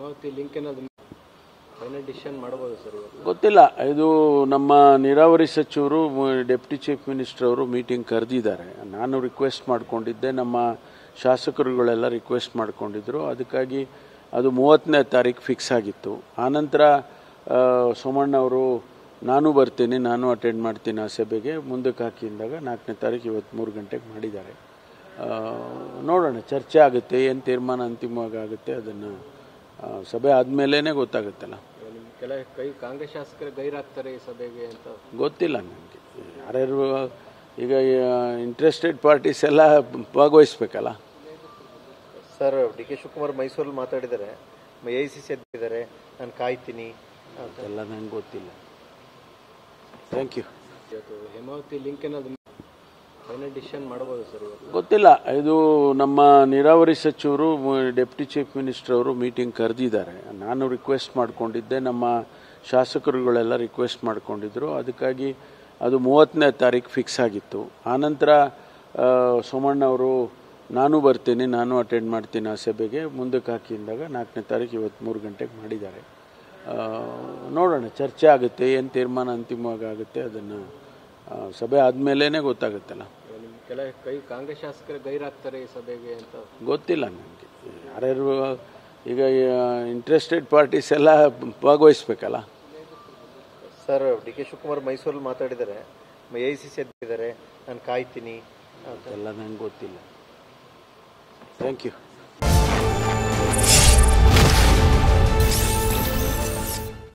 Hemavathi link ಏನಾದ್ರು final decision ಮಾಡಬಹುದು sir? ಗೊತ್ತಿಲ್ಲ. ಇದು ನಮ್ಮ ನೀರಾವರಿ ಸಚಿವರು ಡೆಪ್ಟಿ ಚೀಫ್ ಮಿನಿಸ್ಟರ್ ಅವರು ಮೀಟಿಂಗ್ ಕರೆದಿದ್ದಾರೆ. ನಾನು ರಿಕ್ವೆಸ್ಟ್ ಮಾಡ್ಕೊಂಡಿದ್ದೆ, ನಮ್ಮ ಶಾಸಕರುಗಳೆಲ್ಲ ರಿಕ್ವೆಸ್ಟ್ ಮಾಡ್ಕೊಂಡಿದ್ರು. ಅದಕ್ಕಾಗಿ ಅದು 30ನೇ ತಾರೀಕು ಫಿಕ್ಸ್ ಆಗಿತ್ತು. ಆನಂತರ ಸೋಮಣ್ಣ ಅವರು ನಾನು ಬರ್ತೀನಿ, ನಾನು ಅಟೆಂಡ್ ಮಾಡ್ತೀನಿ ಆ ಸಭೆಗೆ ಮುಂದಕ್ಕೆ ಹಾಕಿದಾಗ 4ನೇ ತಾರೀಕು ಇವತ್ತು 3 ಗಂಟೆಗೆ ಮಾಡಿದ್ದಾರೆ. ನೋಡೋಣ, ಚರ್ಚೆ ಆಗುತ್ತೆ, ಏನು ತೀರ್ಮಾನ ಅಂತಿಮವಾಗಿ ಆಗುತ್ತೆ ಅದನ್ನು ಸಭೆ ಆದಮೇಲೆ ಗೊತ್ತಾಗುತ್ತಲ್ಲ. ಕೆಲ ಕಾಂಗ್ರೆಸ್ ಶಾಸಕರು ಗೈರಾಗ್ತಾರೆ ಈ ಸಭೆಗೆ ಅಂತ ಗೊತ್ತಿಲ್ಲ ನನಗೆ. ಯಾರ್ಯಾರು ಈಗ ಇಂಟ್ರೆಸ್ಟೆಡ್ ಪಾರ್ಟೀಸ್ ಎಲ್ಲ ಭಾಗವಹಿಸ್ಬೇಕಲ್ಲ. ಸರ್, ಡಿ ಕೆ ಶಿವಕುಮಾರ್ ಮೈಸೂರಲ್ಲಿ ಮಾತಾಡಿದ್ದಾರೆ, AICC ಅಧ್ಯಕ್ಷರಿದ್ದಾರೆ, ನಾನು ಕಾಯ್ತೀನಿ ಅದೆಲ್ಲ ನಂಗೆ ಗೊತ್ತಿಲ್ಲ. Thank you. ಹೇಮಾವತಿ ಲಿಂಕ್ ಏನಾದ್ರು ಫೈನಲ್ ಡಿಸಿಷನ್ ಮಾಡಬಹುದು ಸರ್? ಗೊತ್ತಿಲ್ಲ. ಇದು ನಮ್ಮ ನೀರಾವರಿ ಸಚಿವರು ಡೆಪ್ಟಿ ಚೀಫ್ ಮಿನಿಸ್ಟರ್ ಅವರು ಮೀಟಿಂಗ್ ಕರೆದಿದ್ದಾರೆ. ನಾನು ರಿಕ್ವೆಸ್ಟ್ ಮಾಡ್ಕೊಂಡಿದ್ದೆ, ನಮ್ಮ ಶಾಸಕರುಗಳೆಲ್ಲ ರಿಕ್ವೆಸ್ಟ್ ಮಾಡ್ಕೊಂಡಿದ್ರು. ಅದಕ್ಕಾಗಿ ಅದು 30ನೇ ತಾರೀಕು ಫಿಕ್ಸ್ ಆಗಿತ್ತು. ಆನಂತರ ಸೋಮಣ್ಣ ಅವರು ನಾನು ಬರ್ತೀನಿ, ನಾನು ಅಟೆಂಡ್ ಮಾಡ್ತೀನಿ ಆ ಸಭೆಗೆ ಮುಂದಕ್ಕೆ ಹಾಕಿದಾಗ 4ನೇ ತಾರೀಕು ಇವತ್ತು 3 ಗಂಟೆಗೆ ಮಾಡಿದ್ದಾರೆ. ನೋಡೋಣ, ಚರ್ಚೆ ಆಗುತ್ತೆ, ಏನು ತೀರ್ಮಾನ ಅಂತಿಮವಾಗಿ ಆಗುತ್ತೆ ಅದನ್ನು ಸಭೆ ಆದಮೇಲೆ ಗೊತ್ತಾಗುತ್ತಲ್ಲ. ಕೆಲ ಕಾಂಗ್ರೆಸ್ ಶಾಸಕರು ಗೈರಾಗ್ತಾರೆ ಈ ಸಭೆಗೆ ಅಂತ ಗೊತ್ತಿಲ್ಲ ನನಗೆ. ಯಾರ್ಯಾರು ಈಗ ಇಂಟ್ರೆಸ್ಟೆಡ್ ಪಾರ್ಟೀಸ್ ಎಲ್ಲ ಭಾಗವಹಿಸ್ಬೇಕಲ್ಲ. ಸರ್, ಡಿ ಕೆ ಶಿವಕುಮಾರ್ ಮೈಸೂರಲ್ಲಿ ಮಾತಾಡಿದ್ದಾರೆ, AICC ಅಧ್ಯಕ್ಷರಿದ್ದಾರೆ, ನಾನು ಕಾಯ್ತೀನಿ ಅದೆಲ್ಲ ನಂಗೆ ಗೊತ್ತಿಲ್ಲ. Thank you.